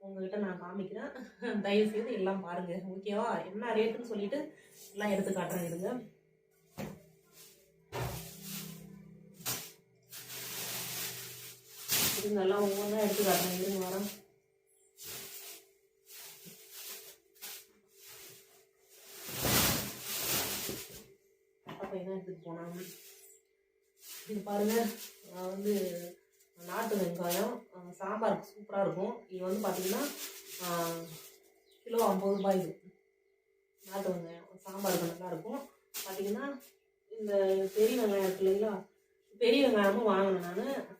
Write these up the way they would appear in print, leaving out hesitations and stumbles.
உங்ககிட்ட நான் காமிக்கிறேன். தயவுசெய்து எல்லாம் பாருங்க. ஓகேவா? என்ன ரேட்டுன்னு சொல்லிட்டு எல்லாம் எடுத்து காட்டுறேன். இருங்க. எல்லாம் ஒவ்வொன்றா எடுத்து காட்டுறேன். இருங்க வரேன். தான் எடுத்துட்டு போனாங்க. இது பாருங்க, வந்து நாட்டு வெங்காயம் சாம்பாருக்கு சூப்பராக இருக்கும். இது வந்து பார்த்தீங்கன்னா கிலோ 50 ரூபாய். இது நாட்டு வெங்காயம் சாம்பாருக்கு நல்லா இருக்கும். பார்த்தீங்கன்னா இந்த பெரிய வெங்காயம் இருக்கு இல்லைங்களா, பெரிய வெங்காயமும் வாங்கினேன் நான்.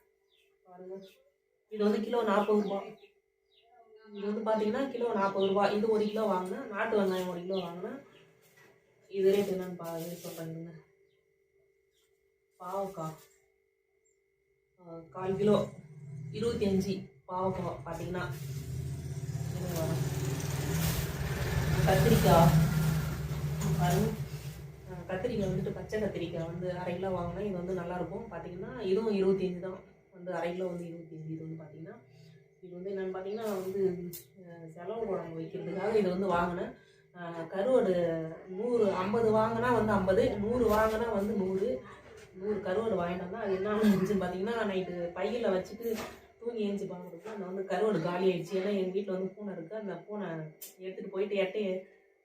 பாருங்க, இது வந்து கிலோ 40 ரூபாய். இது வந்து பார்த்தீங்கன்னா கிலோ 40 ரூபாய். இது 1 கிலோ வாங்கினேன். நாட்டு வெங்காயம் 1 கிலோ வாங்கினேன். இது ரேட் என்னன்னு சொல்கிறேங்க. பாவக்காய் 1/4 கிலோ 25. பாவக்காய் பார்த்தீங்கன்னா கத்திரிக்காய் பாருங்க. கத்திரிக்காய் வந்துட்டு பச்சை கத்திரிக்காய் வந்து 1/2 கிலோ வாங்கினேன். இது வந்து நல்லாயிருக்கும். பார்த்தீங்கன்னா இதுவும் 25 தான். வந்து 1/2 கிலோ வந்து 25. இது வந்து பார்த்தீங்கன்னா இது வந்து என்னென்னு பார்த்தீங்கன்னா வந்து செலவு குழம்பு வைக்கிறதுக்காக இது வந்து வாங்கினேன். கருவாடு 100 50 வாங்கினா வந்து 50, 100 வாங்கினா வந்து 100 கருவாடு வாங்கிட்டு வந்தால் அது என்ன இருந்துச்சுன்னு பார்த்தீங்கன்னா, நைட்டு பையில் வச்சுட்டு தூங்கி ஏஞ்சி பார்க்குறதுக்கு அந்த வந்து கருவாடு காலி ஆகிடுச்சு. ஏன்னா எங்கள் வீட்டில் வந்து பூனை இருக்குது. அந்த பூனை எடுத்துகிட்டு போயிட்டு எட்டையை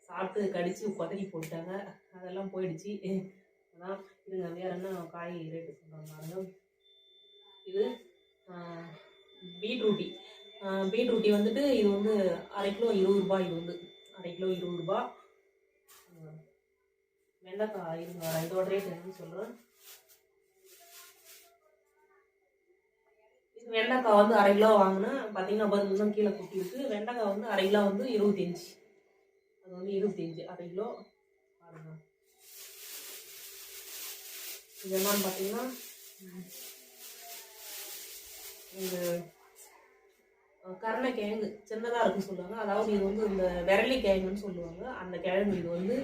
சாப்பிட்டு கடித்து கொதறி போட்டாங்க. அதெல்லாம் போயிடுச்சு. அதான் இதுங்க. வேறு என்ன காய் ரேட்டு சொல்கிறாங்க பாருங்க. இது பீட்ரூட்டி வந்துட்டு இது வந்து 1/2 கிலோ 20 ரூபாய். இது வந்து 1/2 கிலோ 20 ரூபாய். வெண்டைக்காய் இருங்க, இதோட ரேட் என்னன்னு சொல்கிறேன். வெண்டைக்காய் வந்து 1/2 கிலோ வாங்கினேன். பார்த்தீங்கன்னா பதினொன்று கீழே கொட்டிருக்கு. வெண்டைக்காய் வந்து 1/2 கிலோ வந்து 25. அது வந்து 25 1/2 கிலோ பாருங்க. இது என்னன்னு பார்த்தீங்கன்னா இந்த கருணைக்கிழங்கு சின்னதாக இருக்குன்னு சொல்லுவாங்க. அதாவது இது வந்து இந்த விரலி கிழங்குன்னு சொல்லுவாங்க. அந்த கிழங்கு இது வந்து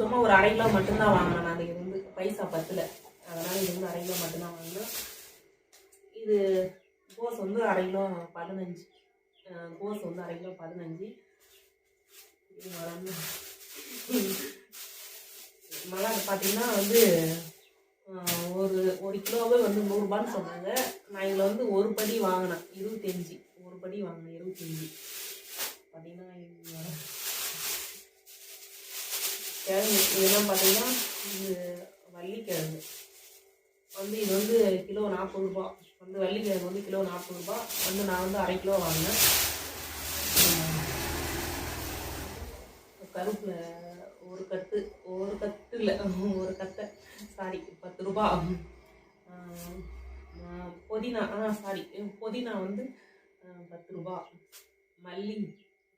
சும்மா ஒரு 1/2 கிலோ மட்டும்தான் வாங்கினேன் நான். இது வந்து பைசா பத்தில். அதனால் இது வந்து 1/2 கிலோ மட்டும்தான் வாங்கினேன். இது கோஸ் வந்து 1/2 கிலோ 15. கோஸ் வந்து 1/2 கிலோ 15. மிளகு பார்த்தீங்கன்னா வந்து ஒரு கிலோவே வந்து 100 ரூபான்னு சொன்னாங்க. நான் இதில் வந்து ஒரு படி வாங்கினேன் 25. ஒரு படி வாங்கினேன் 25. பார்த்தீங்கன்னா கிழங்கு இதெல்லாம் பார்த்தீங்கன்னா இது வள்ளிக்கிழங்கு வந்து இது வந்து கிலோ 40 ரூபா. வந்து வள்ளிக்கிழங்கு வந்து கிலோ 40 ரூபா. வந்து நான் வந்து 1/2 கிலோ வாங்கினேன். கருப்பில் ஒரு கட்டு இல்லை ஒரு கட்டை 10 ரூபா. புதினா புதினா வந்து 10 ரூபா. மல்லி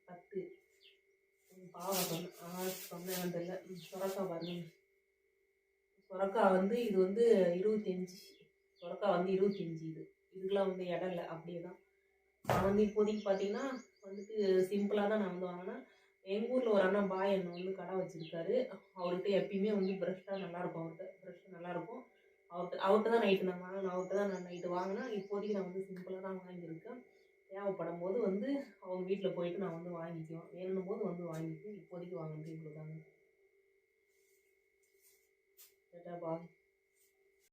10. பாவக்காய் சொன்னேன் தெரியல. சுரக்காய் பாருங்க. சுரக்காய் வந்து இது வந்து 25. சுரக்காய் வந்து 25. இதுக்கெல்லாம் வந்து இடம் இல்லை, அப்படியே தான். நான் வந்து இப்போதைக்கு பார்த்தீங்கன்னா வந்துட்டு சிம்பிளாக தான் நான் வந்து வாங்கினேன். எங்கள் ஊரில் ஒரு அண்ணன் பாய் அண்ணன் வந்து கடை வச்சுருக்காரு. அவர்கிட்ட எப்பயுமே வந்து ப்ரெஷ்ஷாக நல்லாயிருக்கும். ப்ரெஷ்ஷாக நல்லாயிருக்கும். அவர்கிட்ட தான் நைட்டு நான் வாங்கினேன். அவர்கிட்ட தான் நான் நைட்டு வாங்கினேன். இப்போதைக்கு நான் வந்து சிம்பிளாக தான் வாங்கியிருக்கேன். தேவைப்படும் போது வந்து அவங்க வீட்டில் போயிட்டு நான் வந்து வாங்கிக்குவேன். வேணும் போது வந்து வாங்கிக்குவேன். இப்போதைக்கு வாங்கிட்டு இவ்வளோ தாங்க.